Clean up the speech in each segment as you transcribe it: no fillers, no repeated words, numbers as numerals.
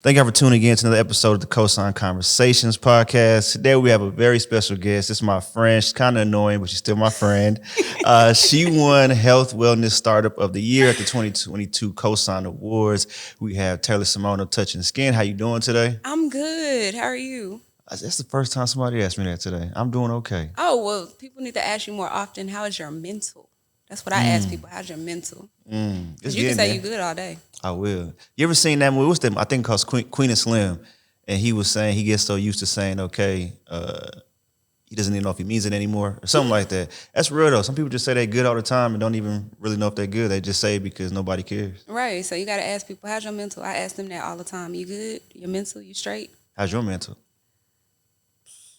Thank you for tuning in to another episode of the Cosign Conversations podcast. Today we have a very special guest. This is my friend. She's kind of annoying, but she's still my friend. She won Health Wellness Startup of the Year at the 2022 Cosign Awards. We have Symone of TouchNSkin. How you doing today? I'm good. How are you? That's the first time somebody asked me that today. I'm doing okay. Oh, well, people need to ask you more often, how is your mental? That's what I ask people. How's your mental? Because you can say you're good all day. I will. You ever seen that movie? What's that? I think it called Queen and Slim. And he was saying, he gets so used to saying, okay, he doesn't even know if he means it anymore or something like that. That's real though. Some people just say they're good all the time and don't even really know if they're good. They just say it because nobody cares. Right. So you got to ask people, how's your mental? I ask them that all the time. You good? Your mental? You straight? How's your mental?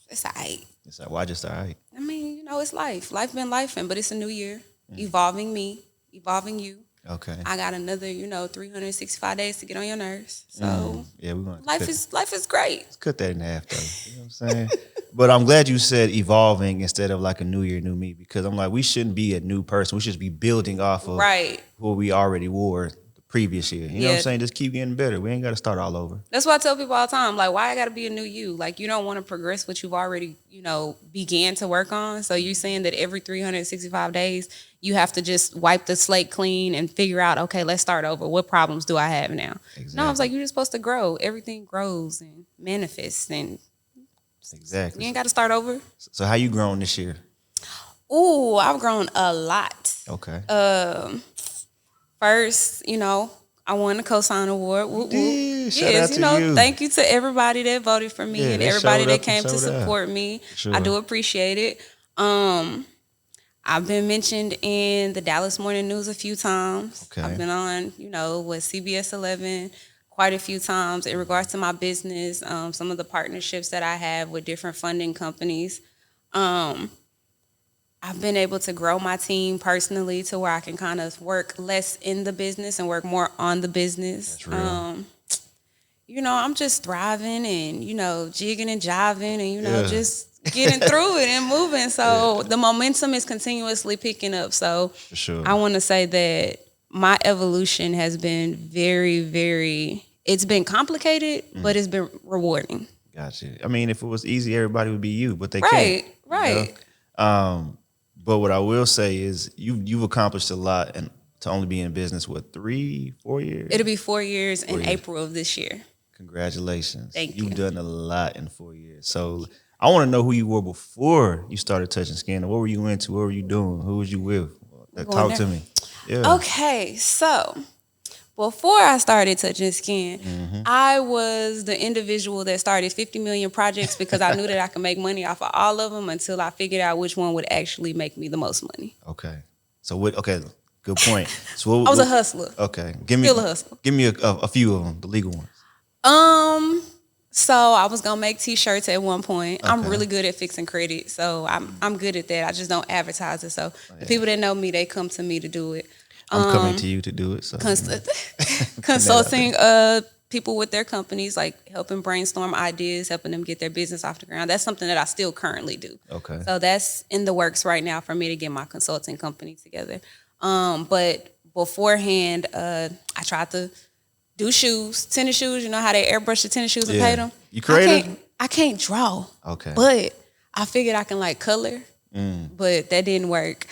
It's all right. It's like, why just all right? I mean, it's life. Life been lifing, but it's a new year. Evolving me, evolving you. Okay. I got another, 365 days to get on your nerves. So yeah, we're gonna life is great. Let's cut that in half though. You know what I'm saying? But I'm glad you said evolving instead of like a new year, new me, because I'm like, we shouldn't be a new person. We should be building off of what we already wore the previous year. You know what I'm saying? Just keep getting better. We ain't got to start all over. That's what I tell people all the time. Like, why I got to be a new you? Like, you don't want to progress what you've already, began to work on. So you're saying that every 365 days, you have to just wipe the slate clean and figure out, okay, let's start over. What problems do I have now? Exactly. No, I was like, you're just supposed to grow. Everything grows and manifests. And exactly. You ain't got to start over. So how you grown this year? Ooh, I've grown a lot. Okay. First, I won the Cosign Award. Woo, woo. Yeah, shout out to you. Thank you to everybody that voted for me and everybody that came to support me. Sure. I do appreciate it. I've been mentioned in the Dallas Morning News a few times. Okay. I've been on, with CBS 11 quite a few times in regards to my business, some of the partnerships that I have with different funding companies. I've been able to grow my team personally to where I can kind of work less in the business and work more on the business. That's real. I'm just thriving and, jigging and jiving and, just getting through it and moving. So the momentum is continuously picking up. So for sure. I want to say that my evolution has been very, very, it's been complicated, but it's been rewarding. Gotcha. I mean, if it was easy, everybody would be you, but they can't. Right. But what I will say is you've accomplished a lot, and to only be in business, 3-4 years? It'll be 4 years in April of this year. Congratulations. Thank you. You've done a lot in 4 years. So I want to know who you were before you started TouchNSkin. What were you into? What were you doing? Who was you with? Talk to me. Yeah. Okay, so before I started TouchNSkin, I was the individual that started 50 million projects because I knew that I could make money off of all of them until I figured out which one would actually make me the most money. Okay. So what? Okay, good point. So I was a hustler. Okay. Still a hustler. Give me a few of them, the legal ones. So I was gonna make T-shirts at one point. Okay. I'm really good at fixing credit, so I'm good at that. I just don't advertise it. So the people that know me, they come to me to do it. I'm coming to you to do it. So consulting people with their companies, like helping brainstorm ideas, helping them get their business off the ground. That's something that I still currently do. Okay. So that's in the works right now for me to get my consulting company together. But beforehand, I tried to do shoes, tennis shoes. You know how they airbrush the tennis shoes and paint them? You creative? I can't draw. Okay. But I figured I can color, but that didn't work.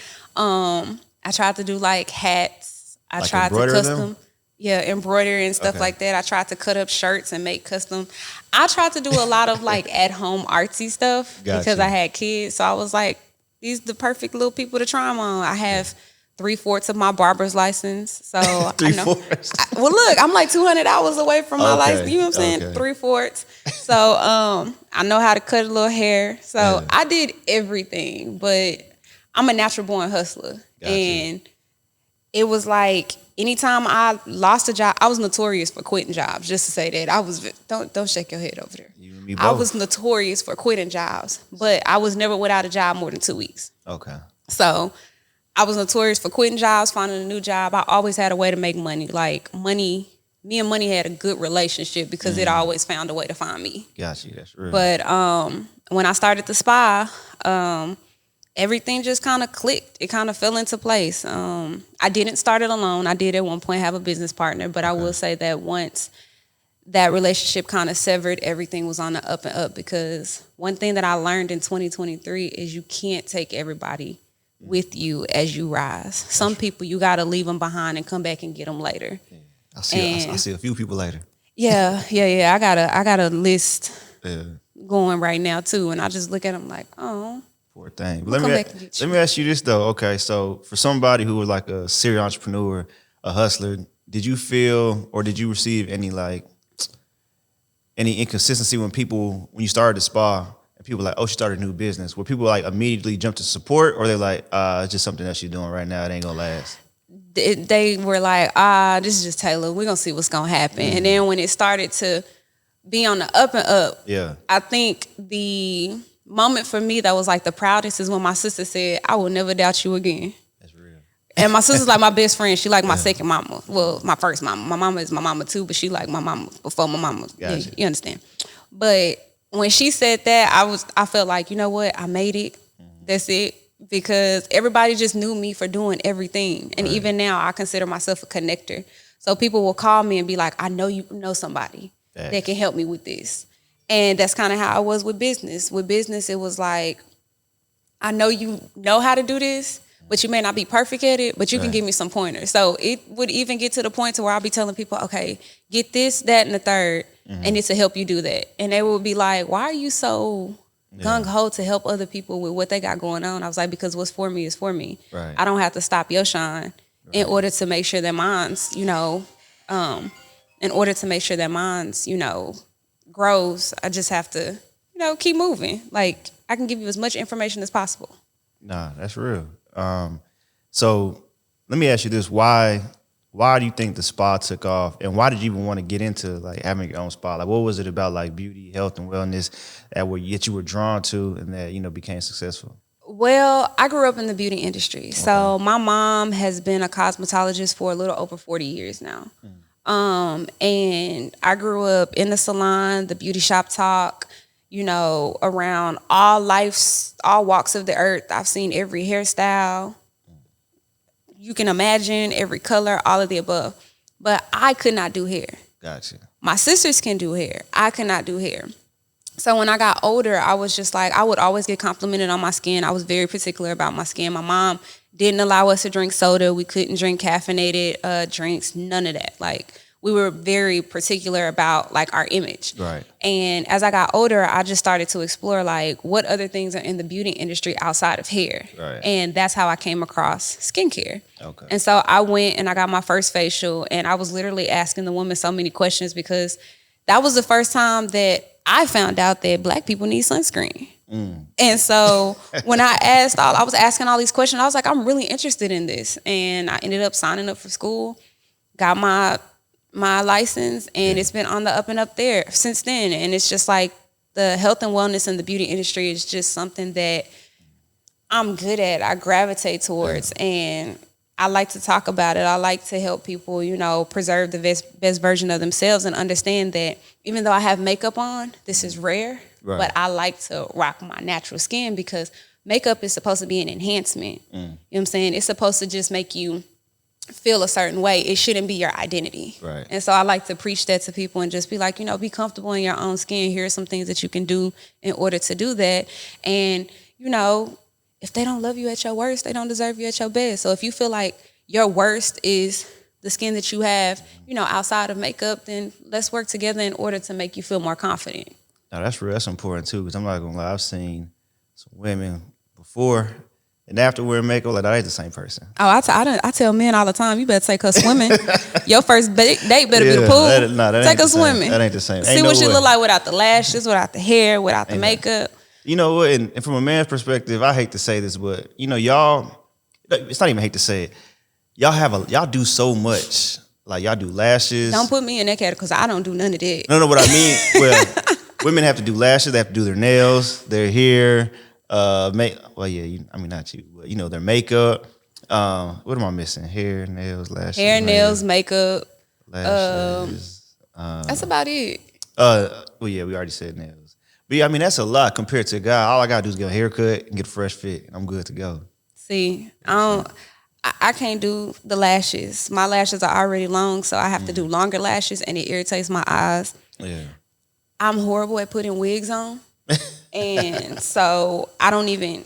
I tried to do hats. I tried to custom, embroider and stuff like that. I tried to cut up shirts and make custom. I tried to do a lot of at home artsy stuff because I had kids. So I was like, these are the perfect little people to try them on. I have 3/4 of my barber's license. So I know. Well, look, I'm 200 hours away from my license. You know what I'm saying? 3/4. So I know how to cut a little hair. So I did everything, but I'm a natural born hustler. Gotcha. And it was anytime I lost a job, I was notorious for quitting jobs. Just to say that, I was don't shake your head over there. You and me both. I was notorious for quitting jobs, but I was never without a job more than 2 weeks. Okay. So I was notorious for quitting jobs, finding a new job. I always had a way to make money. Me and money had a good relationship because it always found a way to find me. Gotcha, that's real. But when I started the spa, everything just kind of clicked. It kind of fell into place. I didn't start it alone. I did at one point have a business partner, but I will say that once that relationship kind of severed. Everything was on the up and up, because one thing that I learned in 2023 is you can't take everybody with you as you rise. Some people, you got to leave them behind and come back and get them later. Yeah. I see a few people later. Yeah. I got a list going right now too, and I just look at them like, oh, poor thing. Let me ask you this though. Okay, so for somebody who was like a serial entrepreneur, a hustler, did you feel or did you receive any inconsistency when you started the spa? People like, oh, she started a new business. Where people like immediately jump to support, or they're like, it's just something that she's doing right now. It ain't gonna last. They were like, this is just Taylor. We're gonna see what's gonna happen. Mm-hmm. And then when it started to be on the up and up, I think the moment for me that was like the proudest is when my sister said, I will never doubt you again. That's real. And my sister's like my best friend. She like my second mama. Well, my first mama. My mama is my mama too, but she like my mama before my mama. Gotcha. You understand? But when she said that, I felt like, you know what, I made it. That's it. Because everybody just knew me for doing everything. And even now, I consider myself a connector. So people will call me and be like, I know you know somebody that can help me with this. And that's kind of how I was with business. With business, it was like, I know you know how to do this, but you may not be perfect at it, but you can give me some pointers. So it would even get to the point to where I'll be telling people, okay, get this, that, and the third. And it's to help you do that. And they would be like, why are you so gung-ho to help other people with what they got going on? I was like, because what's for me is for me. Right. I don't have to stop your shine in order to make sure that mine's, grows. I just have to, keep moving. Like, I can give you as much information as possible. Nah, that's real. So let me ask you this. Why do you think the spa took off, and why did you even want to get into like having your own spa? Like, what was it about like beauty, health, and wellness that you were drawn to and that became successful? Well, I grew up in the beauty industry, so my mom has been a cosmetologist for a little over 40 years now, and I grew up in the salon, the beauty shop talk. Around all walks of the earth. I've seen every hairstyle you can imagine, every color, all of the above. But I could not do hair. Gotcha. My sisters can do hair. I could not do hair. So when I got older, I was just like, I would always get complimented on my skin. I was very particular about my skin. My mom didn't allow us to drink soda. We couldn't drink caffeinated drinks, none of that. Like, we were very particular about like our image. Right. And as I got older, I just started to explore like what other things are in the beauty industry outside of hair. Right. And that's how I came across skincare. Okay. And so I went and I got my first facial, and I was literally asking the woman so many questions, because that was the first time that I found out that Black people need sunscreen. And so when I was asking all these questions, I was like, I'm really interested in this. And I ended up signing up for school, got my license, and it's been on the up and up there since then. And it's just like the health and wellness in the beauty industry is just something that I'm good at. I gravitate towards, and I like to talk about it. I like to help people, preserve the best version of themselves and understand that even though I have makeup on, this is rare, but I like to rock my natural skin, because makeup is supposed to be an enhancement. You know what I'm saying? It's supposed to just make you feel a certain way. It shouldn't be your identity. Right. And so I like to preach that to people and just be like, be comfortable in your own skin. Here are some things that you can do in order to do that. And, if they don't love you at your worst, they don't deserve you at your best. So if you feel like your worst is the skin that you have, outside of makeup, then let's work together in order to make you feel more confident. Now that's real. That's important too, because I'm not gonna lie, I've seen some women before and after wearing makeup, like that ain't the same person. Oh, I tell men all the time, you better take us swimming. Your first date better be the pool. Take us swimming. That ain't the same. See what you look like without the lashes, without the hair, without the makeup. You know what? And from a man's perspective, I hate to say this, but y'all, it's not even hate to say it. Y'all do so much. Like y'all do lashes. Don't put me in that category, because I don't do none of that. No, what I mean, well, women have to do lashes. They have to do their nails, their hair. Not you, but their makeup. What am I missing? Hair, nails, lashes. Hair, nails, makeup. Lashes. That's about it. We already said nails. But yeah, that's a lot compared to a guy. All I gotta do is get a haircut and get a fresh fit, and I'm good to go. See, I can't do the lashes. My lashes are already long, so I have to do longer lashes, and it irritates my eyes. Yeah. I'm horrible at putting wigs on. And so I don't even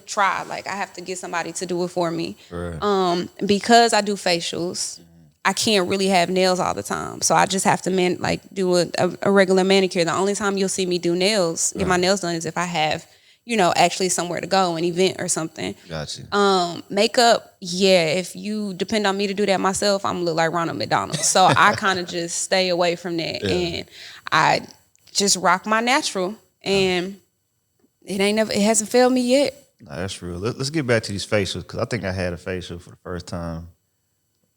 try. Like, I have to get somebody to do it for me. Right. Because I do facials, I can't really have nails all the time. So I just have to do a regular manicure. The only time you'll see me do nails, get my nails done, is if I have, actually somewhere to go, an event or something. Gotcha. Makeup, if you depend on me to do that myself, I'm gonna look like Ronald McDonald. So I kind of just stay away from that. And I just rock my natural. And it hasn't failed me yet. No, that's real. Let's get back to these facials, because I think I had a facial for the first time,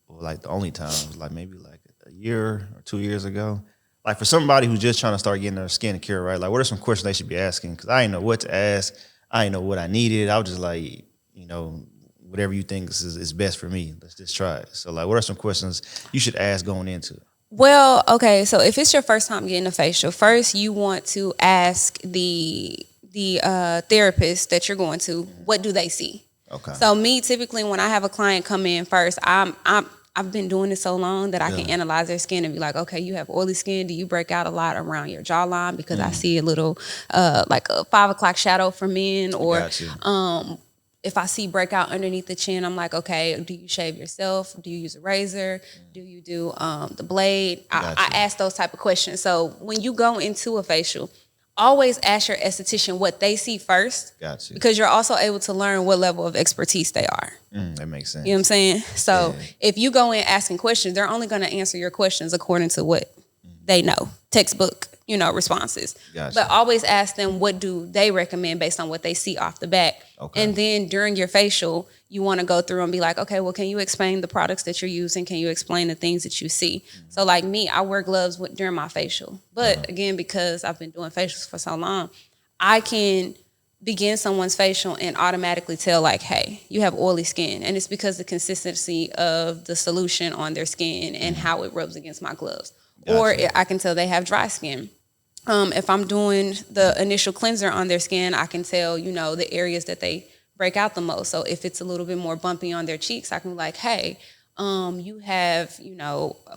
or like the only time, was like maybe like a year or 2 years ago. Like, for somebody who's just trying to start getting their skin care right, like, what are some questions they should be asking? Because I didn't know what to ask. I didn't know what I needed. I was just like, whatever you think is best for me, let's just try it. So, like, what are some questions you should ask going into it? Well, okay, so if it's your first time getting a facial, first you want to ask the therapist that you're going to, what do they see? Okay. So me, typically, when I have a client come in first, I've been doing this so long that I can analyze their skin and be like, okay, you have oily skin. Do you break out a lot around your jawline? Because I see a little like a 5 o'clock shadow for men, or if I see breakout underneath the chin, I'm like, okay, do you shave yourself? Do you use a razor? Do you do the blade? I ask those type of questions. So when you go into a facial, always ask your esthetician what they see first. Gotcha. Because you're also able to learn what level of expertise they are. That makes sense. You know what I'm saying? So if you go in asking questions, they're only going to answer your questions according to what they know. Textbook, responses. Gotcha. But always ask them, what do they recommend based on what they see off the bat? Okay. And then during your facial, you want to go through and be like, okay, well, can you explain the products that you're using? Can you explain the things that you see? So like me, I wear gloves during my facial. But again, because I've been doing facials for so long, I can begin someone's facial and automatically tell, like, hey, you have oily skin. And it's because the consistency of the solution on their skin and how it rubs against my gloves. Gotcha. Or I can tell they have dry skin. If I'm doing the initial cleanser on their skin, I can tell, the areas that they break out the most. So if it's a little bit more bumpy on their cheeks, I can be like, hey, you have,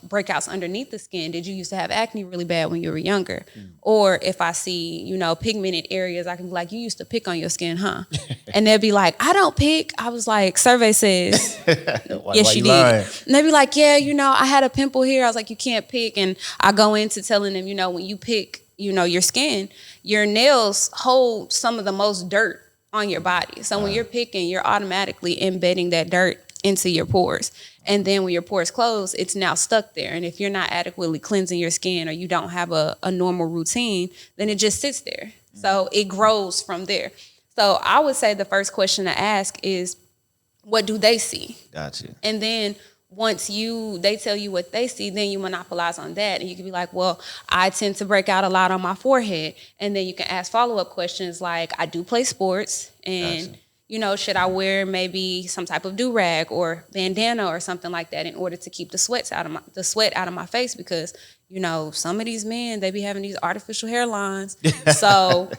breakouts underneath the skin. Did you used to have acne really bad when you were younger? Or if I see, pigmented areas, I can be like, you used to pick on your skin, huh? And they'll be like, I don't pick. I was like, survey says, yes, you did. And they'll be like, yeah, I had a pimple here. I was like, you can't pick. And I go into telling them, when you pick, your skin, your nails hold some of the most dirt on your body. So when you're picking, you're automatically embedding that dirt into your pores. And then when your pores close, it's now stuck there. And if you're not adequately cleansing your skin, or you don't have a normal routine, then it just sits there. So it grows from there. So I would say the first question to ask is, what do they see? Gotcha. And then once they tell you what they see, then you monopolize on that. And you can be like, well, I tend to break out a lot on my forehead. And then you can ask follow-up questions like, I do play sports, and should I wear maybe some type of do-rag or bandana or something like that in order to keep the sweat out of my face? Because, some of these men, they be having these artificial hairlines. So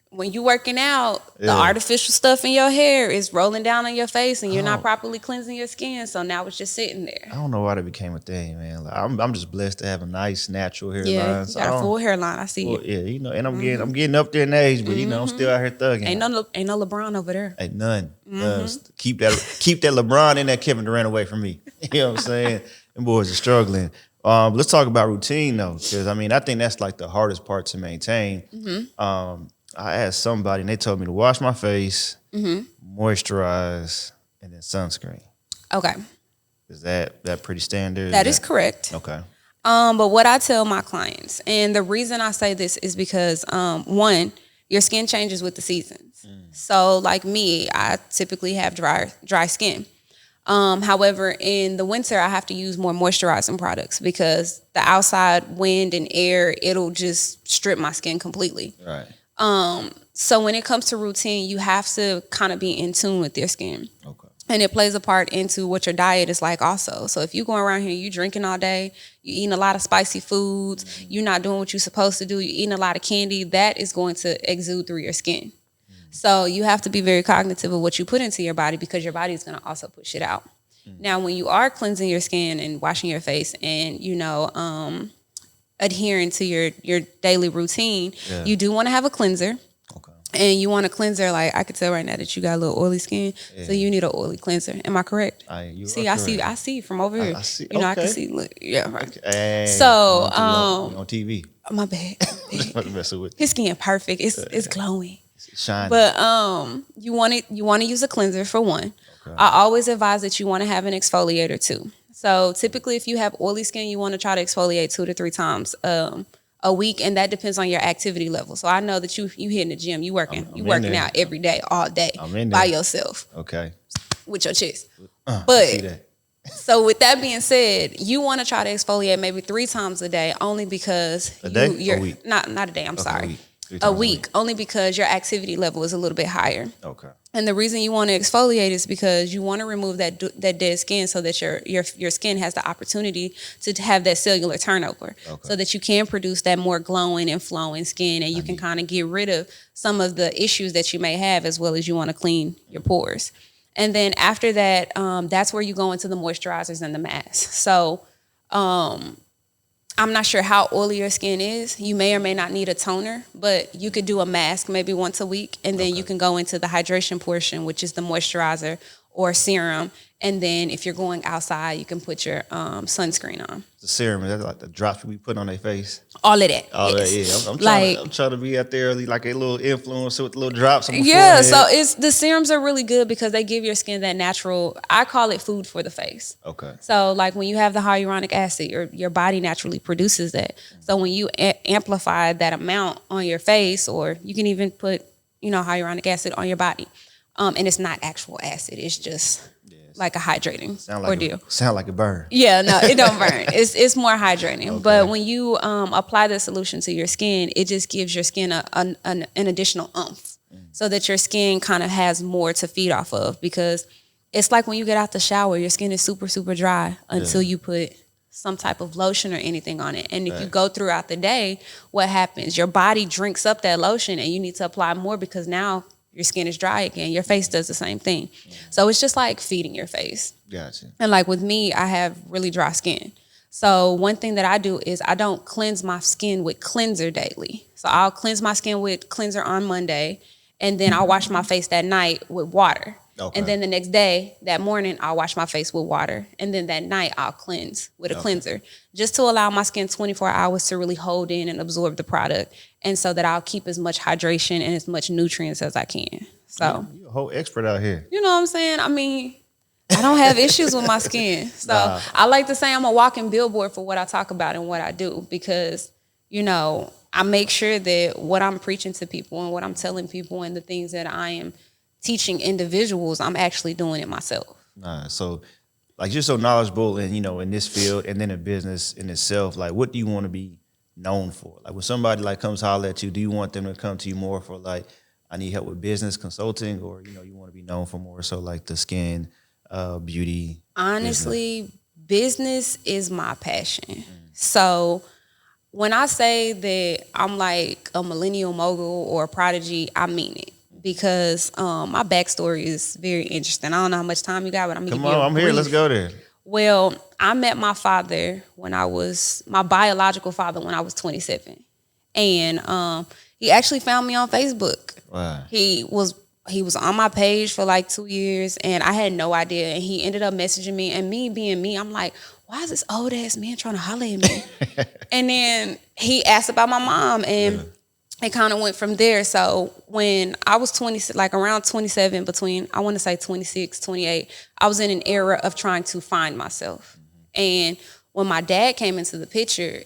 when you working out, the artificial stuff in your hair is rolling down on your face, and you're not properly cleansing your skin. So now it's just sitting there. I don't know why that became a thing, man. Like, I'm just blessed to have a nice natural hairline. Yeah, you got a full hairline. I see it. Yeah, and I'm getting up there in age, but I'm still out here thugging. Ain't no LeBron over there. Ain't none. Keep that LeBron and that Kevin Durant away from me. You know what I'm saying? Them boys are struggling. Let's talk about routine though, because I think that's like the hardest part to maintain. I asked somebody, and they told me to wash my face, moisturize, and then sunscreen. Okay. Is that pretty standard? That is correct. Okay. But what I tell my clients, and the reason I say this is because, one, your skin changes with the seasons. So like me, I typically have dry skin. However, in the winter, I have to use more moisturizing products because the outside wind and air, it'll just strip my skin completely. Right. So when it comes to routine, you have to kind of be in tune with your skin. Okay. And it plays a part into what your diet is like also. So if you're going around here, you drinking all day, you eating a lot of spicy foods, you're not doing what you're supposed to do, you're eating a lot of candy, that is going to exude through your skin. So you have to be very cognitive of what you put into your body because your body is going to also push it out. Now, when you are cleansing your skin and washing your face and, adhering to your daily routine, you do want to have a cleanser. Okay. And you want a cleanser, like I could tell right now that you got a little oily skin. Yeah. So you need an oily cleanser. Am I correct? I see from over here. I see. I can see. Look, yeah, right. Okay. Hey, so on TV. My bad. His skin perfect. It's glowing. It's shining. But you want to use a cleanser for one. Okay. I always advise that you want to have an exfoliator too. So typically, if you have oily skin, you want to try to exfoliate 2 to 3 times a week, and that depends on your activity level. So I know that you hitting the gym, you working out every day, all day by yourself. Okay. With your chest. But so with that being said, you want to try to exfoliate maybe 3 times a day, only because you're a week? Not a day. I'm sorry. A week, only because your activity level is a little bit higher. Okay. And the reason you want to exfoliate is because you want to remove that dead skin so that your skin has the opportunity to have that cellular turnover, so that you can produce that more glowing and flowing skin, and you can kind of get rid of some of the issues that you may have, as well as you want to clean your pores. And then after that, that's where you go into the moisturizers and the masks. So I'm not sure how oily your skin is. You may or may not need a toner, but you could do a mask maybe once a week, and then you can go into the hydration portion, which is the moisturizer or serum. And then if you're going outside, you can put your sunscreen on. The serum, is that like the drops we put on their face? All of that. All that, yeah. I'm trying to be out there like a little influencer with little drops on my forehead. So the serums are really good because they give your skin that natural, I call it food for the face. Okay. So like when you have the hyaluronic acid, your body naturally produces that. So when you amplify that amount on your face, or you can even put, hyaluronic acid on your body. And it's not actual acid. It's just like a hydrating ordeal. Sound like a burn. Yeah, no, it don't burn. It's more hydrating. Okay. But when you apply the solution to your skin, it just gives your skin an additional oomph, so that your skin kind of has more to feed off of. Because it's like when you get out the shower, your skin is super, super dry until you put some type of lotion or anything on it. And if you go throughout the day, what happens? Your body drinks up that lotion, and you need to apply more because now your skin is dry again. Your face does the same thing. So it's just like feeding your face. Gotcha. And like with me, I have really dry skin. So one thing that I do is I don't cleanse my skin with cleanser daily. So I'll cleanse my skin with cleanser on Monday, and then I'll wash my face that night with water. Okay. And then the next day, that morning, I'll wash my face with water. And then that night, I'll cleanse with a cleanser, just to allow my skin 24 hours to really hold in and absorb the product. And so that I'll keep as much hydration and as much nutrients as I can. So you're a whole expert out here. You know what I'm saying? I mean, I don't have issues with my skin. So I like to say I'm a walking billboard for what I talk about and what I do, because, I make sure that what I'm preaching to people and what I'm telling people and the things that I am teaching individuals, I'm actually doing it myself. So like, you're so knowledgeable in this field and then in business in itself, like, what do you want to be known for? Like, when somebody like comes holler at you, do you want them to come to you more for like, I need help with business consulting, or, you want to be known for more so like the skin, beauty? Honestly, business is my passion. So when I say that I'm like a millennial mogul or a prodigy, I mean it. Because my backstory is very interesting. I don't know how much time you got, but I'm Come on, I'm here. Let's go there. Well, I met my father my biological father when I was 27. And he actually found me on Facebook. Wow. He was on my page for like 2 years, and I had no idea. And he ended up messaging me, and me being me, I'm like, why is this old ass man trying to holler at me? And then he asked about my mom, and it kind of went from there. So when I was 20, like around 27, between, I want to say 26, 28, I was in an era of trying to find myself. And when my dad came into the picture,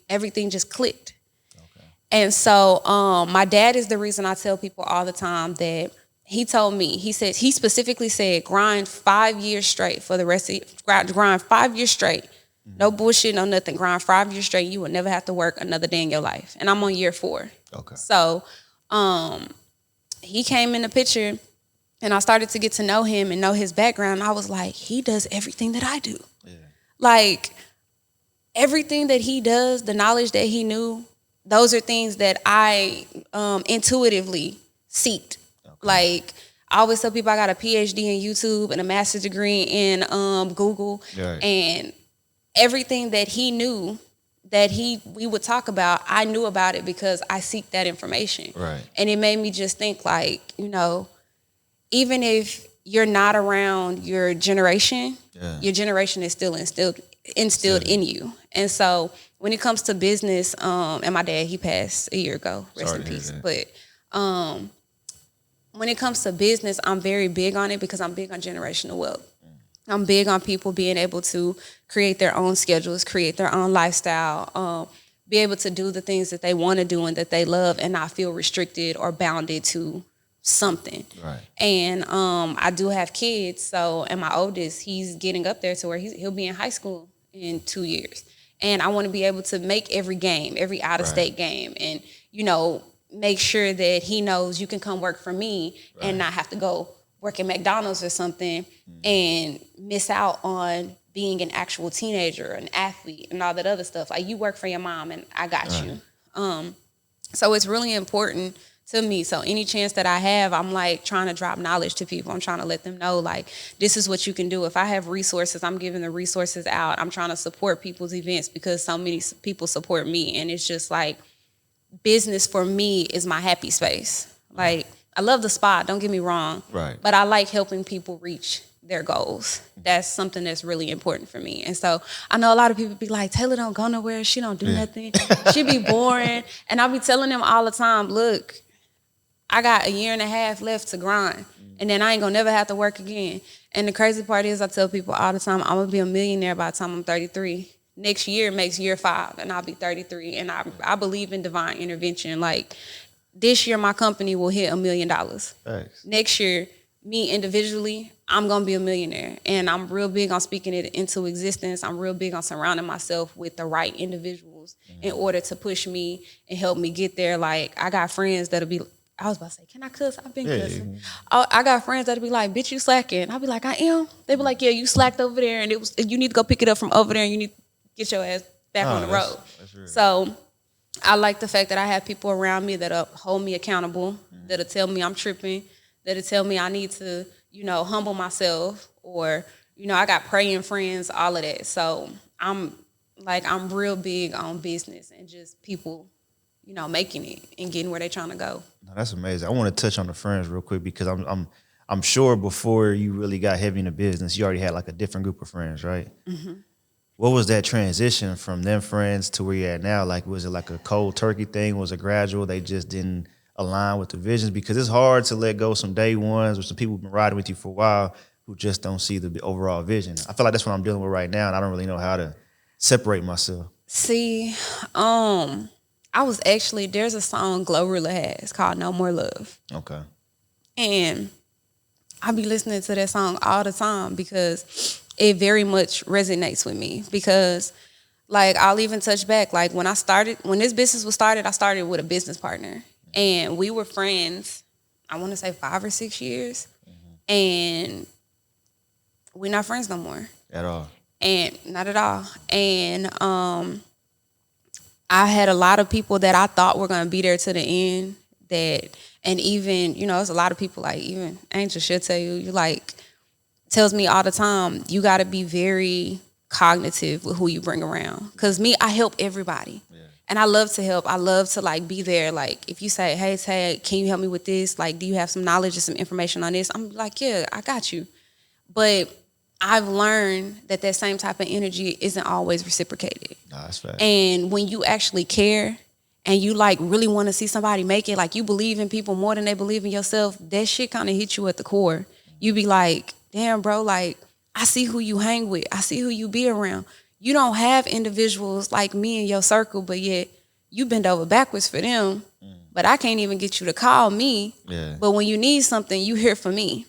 everything just clicked. Okay. And so my dad is the reason I tell people all the time that he told me, he specifically said, grind 5 years straight for the rest of, grind 5 years straight. No bullshit, no nothing. Grind 5 years straight. You will never have to work another day in your life. And I'm on year 4. Okay. So he came in the picture, and I started to get to know him and know his background. I was like, he does everything that I do. Yeah. Like, everything that he does, the knowledge that he knew, those are things that I intuitively seeked Like, I always tell people I got a PhD in YouTube and a master's degree in Google. Right. And everything that he knew that we would talk about, I knew about it because I seek that information. Right. And it made me just think, like, you know, even if you're not around your generation, your generation is still instilled in you. And so when it comes to business, and my dad, he passed a year ago, rest in peace. But when it comes to business, I'm very big on it because I'm big on generational wealth. I'm big on people being able to create their own schedules, create their own lifestyle, be able to do the things that they want to do and that they love and not feel restricted or bounded to something. Right. And I do have kids, so, and my oldest, he's getting up there to where he'll be in high school in 2 years. And I want to be able to make every game, every out-of-state game, and, you know, make sure that he knows you can come work for me and not have to go work at McDonald's or something and miss out on being an actual teenager, an athlete, and all that other stuff. Like, you work for your mom and I got you. So it's really important to me. So any chance that I have, I'm like trying to drop knowledge to people. I'm trying to let them know, like, this is what you can do. If I have resources, I'm giving the resources out. I'm trying to support people's events because so many people support me. And it's just like, business for me is my happy space. Like, I love the spot, don't get me wrong. Right. But I like helping people reach their goals. That's something that's really important for me. And so I know a lot of people be like, Taylor don't go nowhere. She don't do nothing. She be boring. And I'll be telling them all the time, look, I got 1.5 years left to grind. And then I ain't gonna never have to work again. And the crazy part is I tell people all the time, I'm gonna be a millionaire by the time I'm 33. Next year makes year 5 and I'll be 33. And I believe in divine intervention. Like, this year my company will hit $1 million. Thanks. Next year, me individually, I'm gonna be a millionaire. And I'm real big on speaking it into existence. I'm real big on surrounding myself with the right individuals in order to push me and help me get there. Like, I got friends that'll be, I was about to say, can I cuss? I've been cussing. I got friends that'll be like, bitch, you slacking. I'll be like, I am. They be like, yeah, you slacked over there and you need to go pick it up from over there and you need to get your ass back on the road. That's so I like the fact that I have people around me that'll hold me accountable, that'll tell me I'm tripping, that'll tell me I need to, you know, humble myself, or, you know, I got praying friends, all of that. So I'm real big on business and just people, you know, making it and getting where they're trying to go. No, that's amazing. I want to touch on the friends real quick because I'm sure before you really got heavy into business, you already had like a different group of friends, right? Mm-hmm. What was that transition from them friends to where you're at now? Like, was it like a cold turkey thing? Was it gradual? They just didn't align with the visions? Because it's hard to let go some day ones or some people who've been riding with you for a while who just don't see the overall vision. I feel like that's what I'm dealing with right now, and I don't really know how to separate myself. See, I was actually, there's a song Glorilla has called No More Love. Okay. And I be listening to that song all the time because it very much resonates with me. Because, like, I'll even touch back. Like, when this business was started, I started with a business partner. And we were friends, I want to say 5 or 6 years. Mm-hmm. And we're not friends no more. At all. And not at all. And I had a lot of people that I thought were going to be there to the end. And even, you know, there's a lot of people, like, even Angel should tell you, like, tells me all the time, you got to be very cognitive with who you bring around. Because me, I help everybody. Yeah. And I love to help. I love to, like, be there. Like, if you say, hey, Tay, can you help me with this? Like, do you have some knowledge or some information on this? I'm like, yeah, I got you. But I've learned that same type of energy isn't always reciprocated. No, that's fact. And when you actually care and you, like, really want to see somebody make it, like, you believe in people more than they believe in yourself, that shit kind of hits you at the core. You be like, damn, bro, like, I see who you hang with. I see who you be around. You don't have individuals like me in your circle, but yet you bend over backwards for them. But I can't even get you to call me. Yeah. But when you need something, you here for me.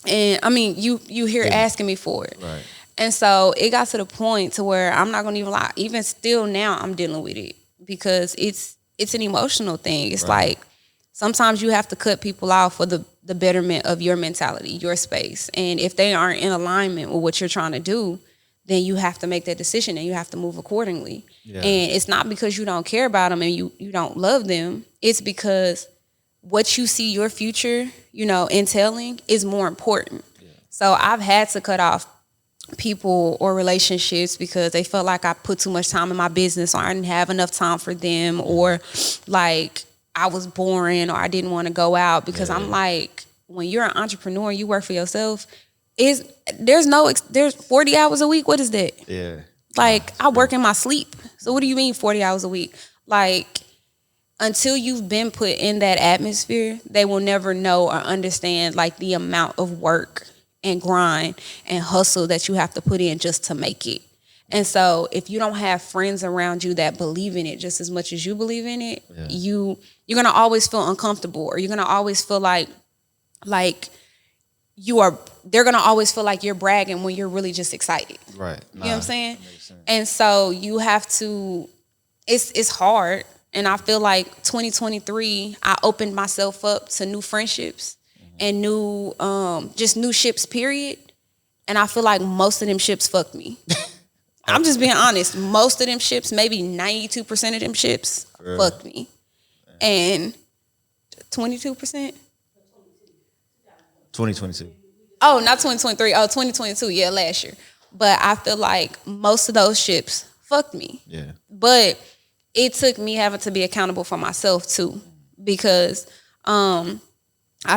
Yeah. And, I mean, you here asking me for it. Right. And so it got to the point to where I'm not going to even lie. Even still now, I'm dealing with it because it's an emotional thing. It's like sometimes you have to cut people off for the betterment of your mentality, your space. And if they aren't in alignment with what you're trying to do, then you have to make that decision and you have to move accordingly. Yeah. And it's not because you don't care about them and you don't love them. It's because what you see your future, entailing is more important. Yeah. So I've had to cut off people or relationships because they felt like I put too much time in my business, or I didn't have enough time for them, or like I was boring, or I didn't want to go out. Because I'm like, when you're an entrepreneur and you work for yourself, there's 40 hours a week. What is that? Yeah. Like, I work in my sleep. So what do you mean 40 hours a week? Like, until you've been put in that atmosphere, they will never know or understand like the amount of work and grind and hustle that you have to put in just to make it. And so if you don't have friends around you that believe in it just as much as you believe in it, you're going to always feel uncomfortable, or you're going to always feel like they're going to always feel like you're bragging when you're really just excited. Right. You know what I'm saying? And so you have to, it's hard. And I feel like 2023, I opened myself up to new friendships and new ships, period. And I feel like most of them ships fucked me. I'm just being honest. Most of them ships, maybe 92% of them ships fucked me. And 22%? 2022. Oh, not 2023. Oh, 2022. Yeah, last year. But I feel like most of those ships fucked me. Yeah. But it took me having to be accountable for myself too, because I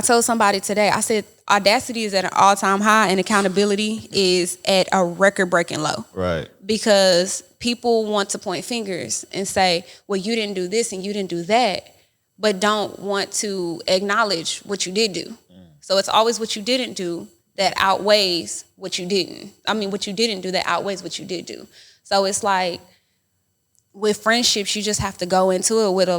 told somebody today, I said, audacity is at an all-time high and accountability is at a record-breaking low. Right. Because people want to point fingers and say, well, you didn't do this and you didn't do that, but don't want to acknowledge what you did do. So it's always what you didn't do that outweighs what you didn't. I mean, what you didn't do that outweighs what you did do. So it's like, with friendships, you just have to go into it with a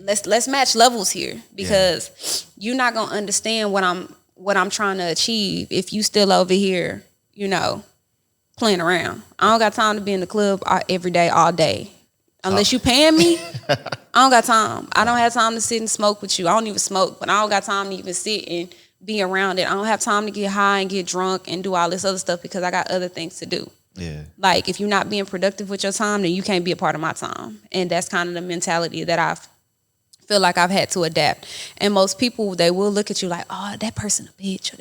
let's match levels here, because you're not gonna understand what I'm trying to achieve if you still over here, playing around. I don't got time to be in the club every day, all day. Unless you paying me, I don't got time. I don't have time to sit and smoke with you. I don't even smoke, but I don't got time to even sit and be around it. I don't have time to get high and get drunk and do all this other stuff because I got other things to do. Yeah. Like, if you're not being productive with your time, then you can't be a part of my time. And that's kind of the mentality that I feel like I've had to adapt. And most people, they will look at you like, oh, that person a bitch, or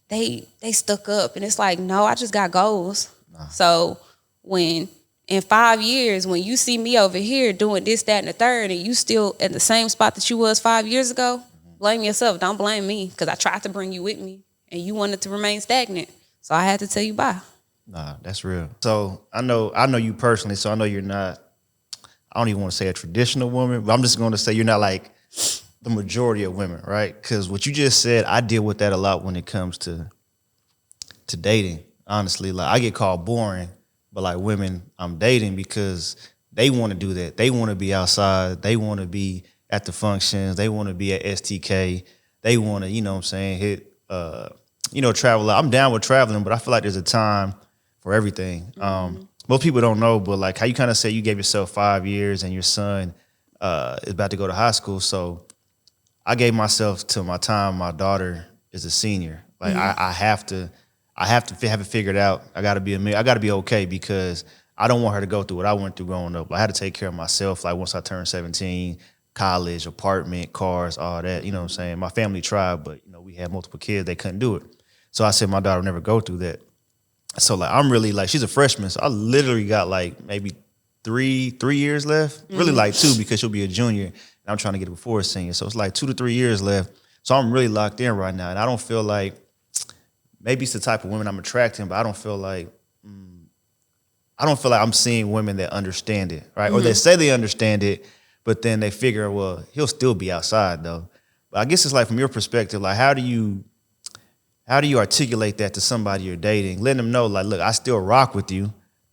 they stuck up. And it's like, no, I just got goals. Nah. So when in 5 years, when you see me over here doing this, that, and the third, and you still at the same spot that you was 5 years ago, blame yourself. Don't blame me, because I tried to bring you with me and you wanted to remain stagnant. So I had to tell you bye. Nah, that's real. So I know you personally, so I know you're not, I don't even want to say a traditional woman, but I'm just going to say you're not like the majority of women, right? Because what you just said, I deal with that a lot when it comes to dating, honestly. Like, I get called boring, but like women I'm dating, because they want to do that. They want to be outside. They want to be at the functions. They want to be at STK. They want to, hit, travel. I'm down with traveling, but I feel like there's a time for everything. Most people don't know, but like how you kind of say you gave yourself 5 years and your son is about to go to high school. So I gave myself to my time. My daughter is a senior. Like I have to have it figured out. I got to be okay, because I don't want her to go through what I went through growing up. I had to take care of myself. Like, once I turned 17, college, apartment, cars, all that, you know what I'm saying? My family tried, but we had multiple kids. They couldn't do it. So I said my daughter would never go through that. So like, I'm really like, she's a freshman, so I literally got like maybe three years left. Really like 2, because she'll be a junior, and I'm trying to get it before a senior. So it's like 2 to 3 years left. So I'm really locked in right now, and I don't feel like, maybe it's the type of women I'm attracting, but I don't feel like I'm seeing women that understand it, right? Or they say they understand it, but then they figure, well, he'll still be outside though. But I guess it's like, from your perspective, like how do you articulate that to somebody you're dating, letting them know, like, look, I still rock with you,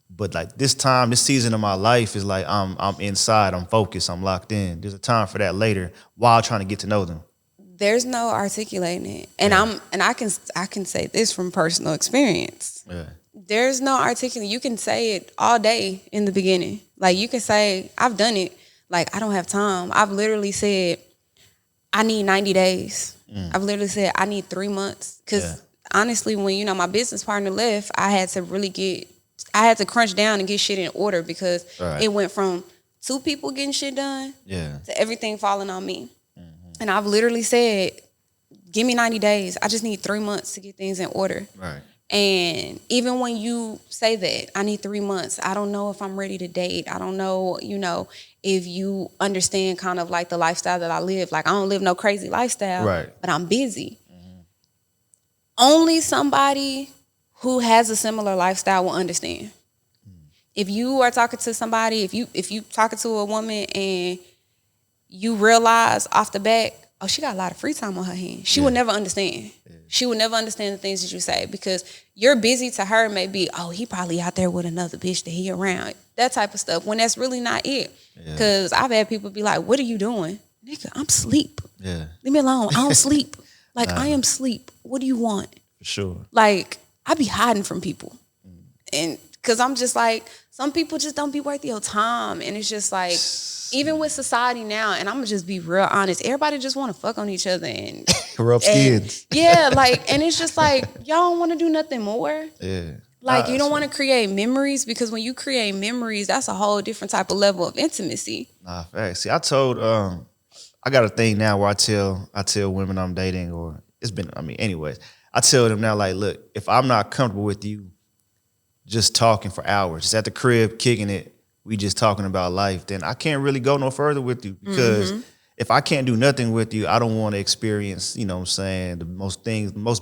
but like this season of my life is like, I'm inside, I'm focused, I'm locked in. There's a time for that later, while trying to get to know them. There's no articulating it. And I can say this from personal experience. Yeah. There's no articulating. You can say it all day in the beginning. Like, you can say, I've done it. Like, I don't have time. I've literally said, I need 90 days. I've literally said, I need 3 months. Because honestly, when, my business partner left, I had to crunch down and get shit in order, because it went from 2 people getting shit done to everything falling on me. And I've literally said, give me 90 days. I just need 3 months to get things in order. Right. And even when you say that, I need 3 months, I don't know if I'm ready to date. I don't know, if you understand kind of like the lifestyle that I live. Like, I don't live no crazy lifestyle, but I'm busy. Only somebody who has a similar lifestyle will understand. If you are talking to somebody, if you talking to a woman and you realize off the bat, oh, she got a lot of free time on her hands, she will never understand. She will never understand the things that you say, because you're busy to her may be, oh, he probably out there with another bitch that he around. That type of stuff, when that's really not it. Because I've had people be like, what are you doing? Nigga, I'm asleep. Leave me alone. I don't sleep. Like, I am asleep. What do you want? For sure. Like, I be hiding from people. And because I'm just like, some people just don't be worth your time. And it's just like, even with society now, and I'm gonna just be real honest, everybody just want to fuck on each other and rub skins. Yeah, like, and it's just like, y'all don't want to do nothing more. Yeah. Like, you don't want to create memories, because when you create memories, that's a whole different type of level of intimacy. Nah, facts. See, I told, I got a thing now where I tell women I'm dating, or anyways, I tell them now, like, look, if I'm not comfortable with you just talking for hours, just at the crib, kicking it, we just talking about life, then I can't really go no further with you, because if I can't do nothing with you, I don't want to experience, you know what I'm saying, the most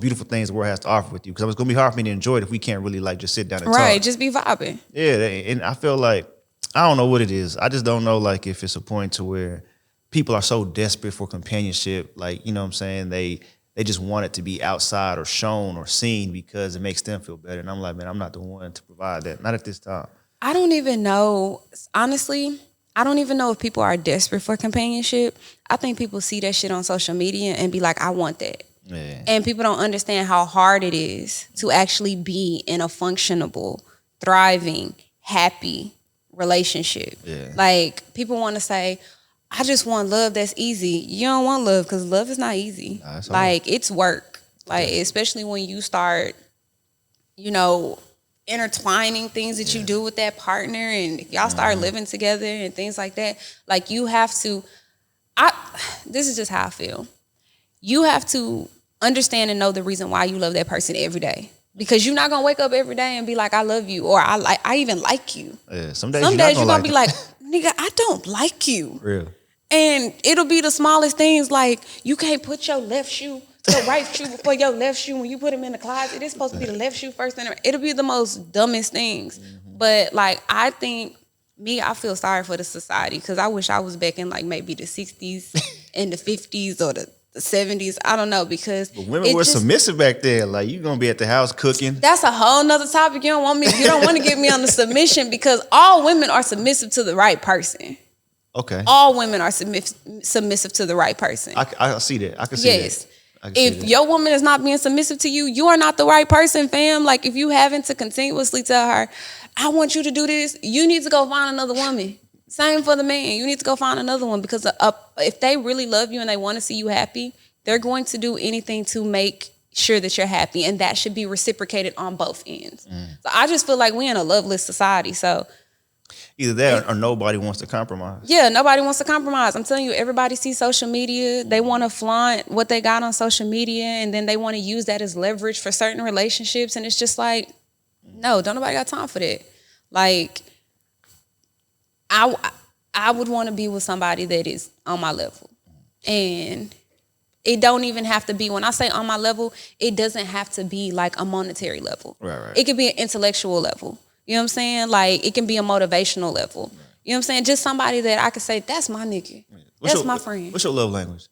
beautiful things the world has to offer with you, because it's going to be hard for me to enjoy it if we can't really like just sit down and talk. Right, just be vibing. Yeah, and I feel like, I don't know what it is. I just don't know, like, if it's a point to where people are so desperate for companionship, like, you know what I'm saying, they just want it to be outside or shown or seen because it makes them feel better. And I'm like, man, I'm not the one to provide that. Not at this time. I don't even know, honestly, I don't even know if people are desperate for companionship. I think people see that shit on social media and be like, I want that. Yeah. And people don't understand how hard it is to actually be in a functionable, thriving, happy relationship. Yeah. Like, people want to say, I just want love that's easy. You don't want love, because love is not easy. Nah, like, it's work. Like, especially when you start, intertwining things that you do with that partner, and if y'all start living together and things like that, like, you have to, this is just how I feel. You have to understand and know the reason why you love that person every day. Because you're not gonna wake up every day and be like, I love you, or I even like you. Yeah, some days you're gonna be like, nigga, I don't like you. Real. And it'll be the smallest things, like, you can't put your left shoe, the right shoe before your left shoe. When you put them in the closet, it's supposed to be the left shoe first. It'll be the most dumbest things. But, like, I think, I feel sorry for the society, because I wish I was back in, like, maybe the 60s and the 50s or the 70s. I don't know, because women were submissive back then. Like, you gonna be at the house cooking. That's a whole nother topic. You don't want to get me on the submission, because all women are submissive to the right person. Okay. All women are submissive to the right person. I see that. I can see that. Yes. If your woman is not being submissive to you, you are not the right person, fam. Like, if you having to continuously tell her, I want you to do this, you need to go find another woman. Same for the man. You need to go find another one, because if they really love you and they want to see you happy, they're going to do anything to make sure that you're happy, and that should be reciprocated on both ends. So I just feel like we're in a loveless society. So either that or nobody wants to compromise. Yeah, nobody wants to compromise. I'm telling you, everybody sees social media. They want to flaunt what they got on social media, and then they want to use that as leverage for certain relationships. And it's just like, no, don't nobody got time for that. Like, I would want to be with somebody that is on my level. And it don't even have to be, when I say on my level, it doesn't have to be like a monetary level. Right. It could be an intellectual level. You know what I'm saying? Like, it can be a motivational level. You know what I'm saying? Just somebody that I could say, that's my nigga. That's my friend. What's your love language?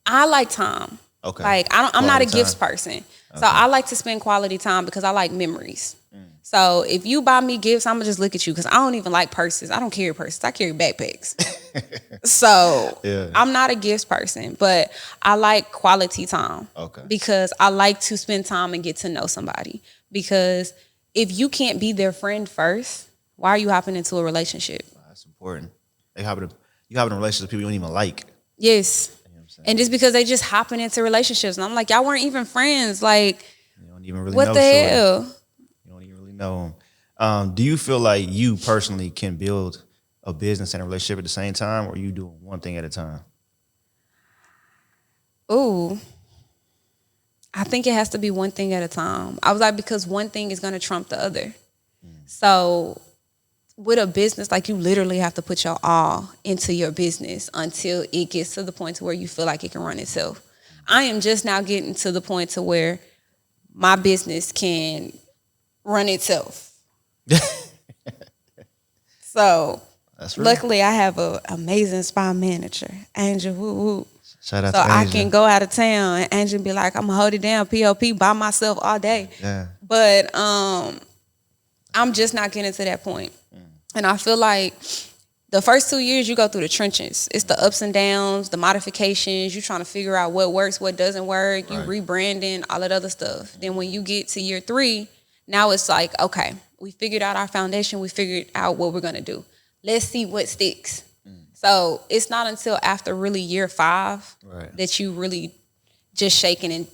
I like time. Okay. Like, I'm not a gifts person. Okay. So I like to spend quality time, because I like memories. So if you buy me gifts, I'm going to just look at you, because I don't even like purses. I don't carry purses. I carry backpacks. So I'm not a gifts person, but I like quality time. Okay. Because I like to spend time and get to know somebody. Because if you can't be their friend first, why are you hopping into a relationship? That's important. You hopping in a relationship with people you don't even like. Yes. You know what I'm saying? And just because they just hopping into relationships. And I'm like, y'all weren't even friends. Like, you don't even really what know the hell? You don't even really know them. Do you feel like you personally can build a business and a relationship at the same time, or are you doing one thing at a time? Ooh, I think it has to be one thing at a time. I was like, because one thing is going to trump the other. So with a business, like, you literally have to put your all into your business until it gets to the point to where you feel like it can run itself. I am just now getting to the point to where my business can run itself. So luckily I have an amazing spa manager, Angel. Woo woo. Shout out so to Angel. I can go out of town and Angel be like, I'm gonna hold it down, POP, by myself all day. Yeah. But I'm just not getting to that point. And I feel like the first 2 years you go through the trenches. It's the ups and downs, the modifications. You trying to figure out what works, what doesn't work. You rebranding, all that other stuff. Then when you get to year 3, now it's like, okay, we figured out our foundation. We figured out what we're going to do. Let's see what sticks. So it's not until after really year 5 that you really just shaking and